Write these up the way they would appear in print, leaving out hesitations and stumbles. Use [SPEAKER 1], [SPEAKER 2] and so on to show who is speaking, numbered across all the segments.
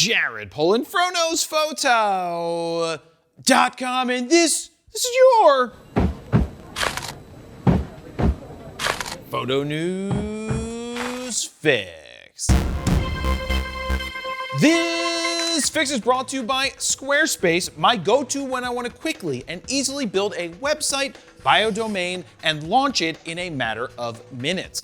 [SPEAKER 1] Jared Polin, PhonosPhoto.com, and this is your Photo News Fix. This fix is brought to you by Squarespace, my go-to when I want to quickly and easily build a website, buy a domain, and launch it in a matter of minutes.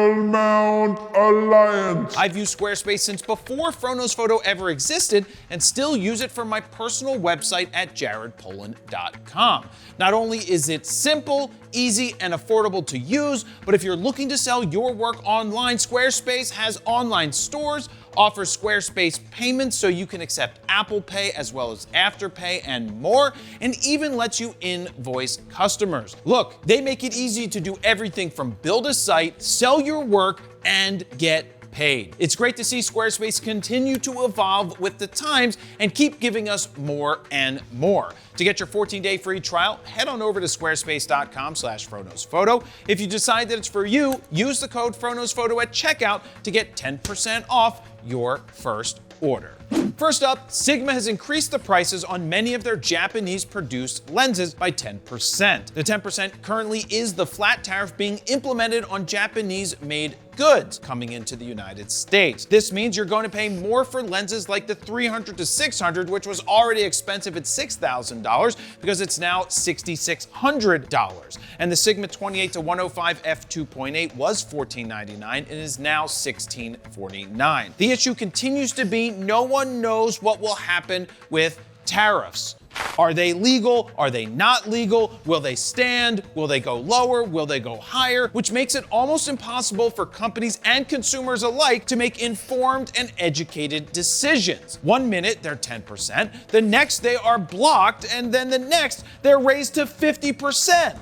[SPEAKER 2] Mount Alliance.
[SPEAKER 1] I've used Squarespace since before Phonos Photo ever existed and still use it for my personal website at jaredpolin.com. Not only is it simple, easy, and affordable to use, but if you're looking to sell your work online, Squarespace has online stores, offers Squarespace payments so you can accept Apple Pay as well as Afterpay and more, and even lets you invoice customers. Look, they make it easy to do everything from build a site, sell your work, and get paid. It's great to see Squarespace continue to evolve with the times and keep giving us more and more. To get your 14-day free trial, head on over to squarespace.com/PhonosPhoto. If you decide that it's for you, use the code PhonosPhoto at checkout to get 10% off your first order. First up, SGIMA has increased the prices on many of their Japanese-produced lenses by 10%. The 10% currently is the flat tariff being implemented on Japanese-made goods coming into the United States. This means you're going to pay more for lenses like the 300 to 600, which was already expensive at $6,000 because it's now $6,600. And the SGIMA 28 to 105 f2.8 was $1,499 and is now $1,649. The issue continues to be no one knows what will happen with tariffs. Are they legal? Are they not legal? Will they stand? Will they go lower? Will they go higher? Which makes it almost impossible for companies and consumers alike to make informed and educated decisions. One minute they're 10%, the next they are blocked, and then the next they're raised to 50%.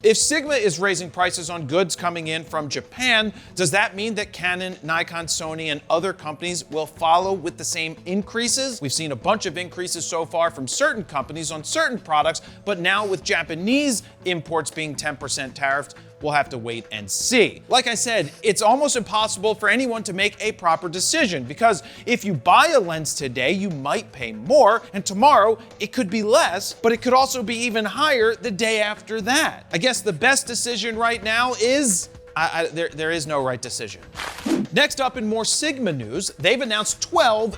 [SPEAKER 1] If SGIMA is raising prices on goods coming in from Japan, does that mean that Canon, Nikon, Sony, and other companies will follow with the same increases? We've seen a bunch of increases so far from certain companies on certain products, but now with Japanese imports being 10% tariffed, we'll have to wait and see. Like I said, it's almost impossible for anyone to make a proper decision because if you buy a lens today, you might pay more, and tomorrow it could be less, but it could also be even higher the day after that. I guess the best decision right now is there is no right decision. Next up in more SGIMA news, they've announced 12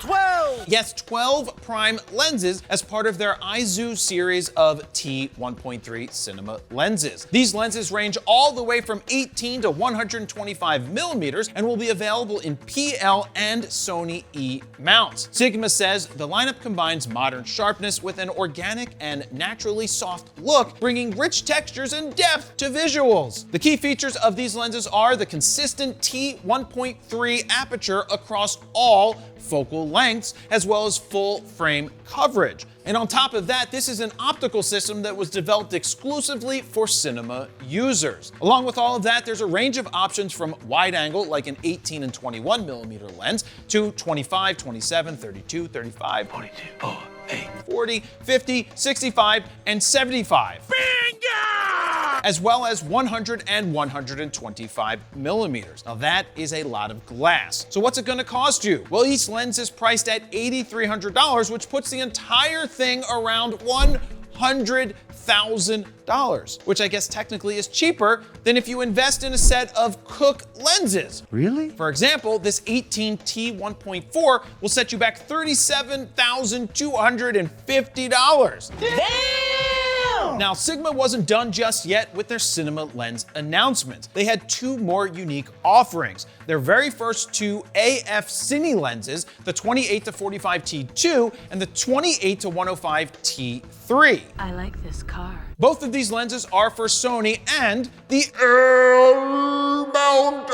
[SPEAKER 1] prime lenses as part of their ISO series of T1.3 cinema lenses. These lenses range all the way from 18 to 125 millimeters and will be available in PL and Sony E mounts. SGIMA says the lineup combines modern sharpness with an organic and naturally soft look, bringing rich textures and depth to visuals. The key features of these lenses are the consistent T1.3 aperture across all focal lengths, as well as full frame coverage. And on top of that, this is an optical system that was developed exclusively for cinema users. Along with all of that, there's a range of options from wide angle, like an 18 and 21 millimeter lens, to 25, 27, 32, 35, 42, 40, 50, 65, and 75. As well as 100 and 125 millimeters. Now that is a lot of glass. So what's it gonna cost you? Well, each lens is priced at $8,300, which puts the entire thing around $100,000, which I guess technically is cheaper than if you invest in a set of Cooke lenses.
[SPEAKER 2] Really?
[SPEAKER 1] For example, this 18 T1.4 will set you back $37,250. Damn! Now, SGIMA wasn't done just yet with their cinema lens announcements. They had two more unique offerings. Their very first two AF Cine lenses, the 28 to 45 T2 and the 28 to 105 T3.
[SPEAKER 3] I like this car.
[SPEAKER 1] Both of these lenses are for Sony and the
[SPEAKER 2] Mount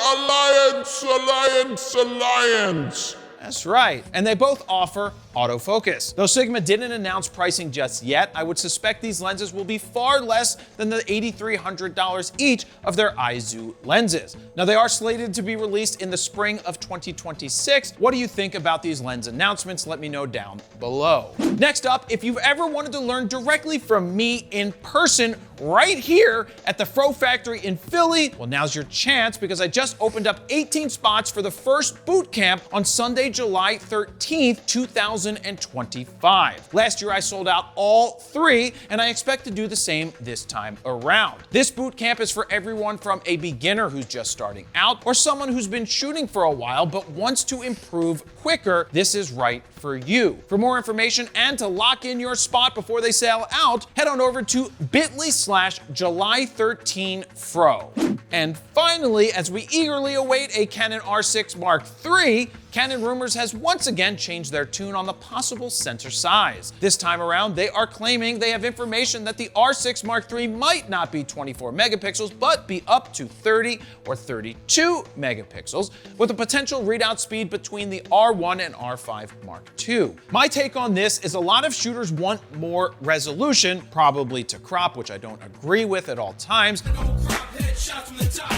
[SPEAKER 2] Alliance.
[SPEAKER 1] That's right. And they both offer autofocus. Though SGIMA didn't announce pricing just yet, I would suspect these lenses will be far less than the $8,300 each of their ISO lenses. Now, they are slated to be released in the spring of 2026. What do you think about these lens announcements? Let me know down below. Next up, if you've ever wanted to learn directly from me in person, right here at the Fro Factory in Philly. Well, now's your chance because I just opened up 18 spots for the first boot camp on Sunday, July 13th, 2025. Last year I sold out all 3, and I expect to do the same this time around. This boot camp is for everyone from a beginner who's just starting out or someone who's been shooting for a while but wants to improve quicker. This is right for you. For more information and to lock in your spot before they sell out, head on over to bit.ly/July13Fro. And finally, as we eagerly await a Canon R6 Mark III, Canon Rumors has once again changed their tune on the possible sensor size. This time around, they are claiming they have information that the R6 Mark III might not be 24 megapixels, but be up to 30 or 32 megapixels, with a potential readout speed between the R1 and R5 Mark II. My take on this is a lot of shooters want more resolution, probably to crop, which I don't agree with at all times,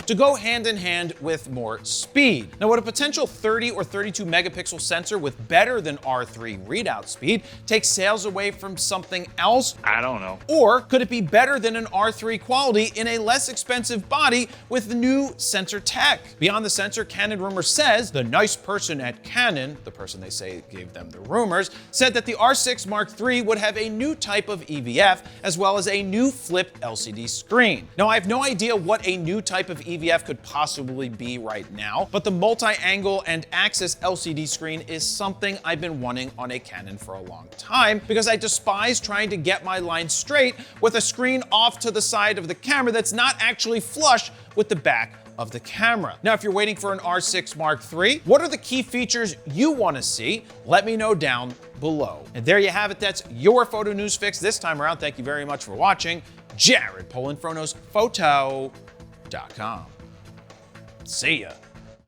[SPEAKER 1] to go hand in hand with more speed. Now, would a potential 30 or 32 megapixel sensor with better than R3 readout speed take sales away from something else?
[SPEAKER 3] I don't know.
[SPEAKER 1] Or could it be better than an R3 quality in a less expensive body with the new sensor tech? Beyond the sensor, Canon Rumors says the nice person at Canon, the person they say gave them the rumors, said that the R6 Mark III would have a new type of EVF as well as a new flipped LCD screen. Now, I have no idea what a new type of EVF could possibly be right now, but the multi-angle and axis LCD screen is something I've been wanting on a Canon for a long time because I despise trying to get my line straight with a screen off to the side of the camera that's not actually flush with the back of the camera. Now, if you're waiting for an R6 Mark III, what are the key features you want to see? Let me know down below. And there you have it. That's your photo news fix this time around. Thank you very much for watching. Jared, PolinPhotoPhoto.com. See ya.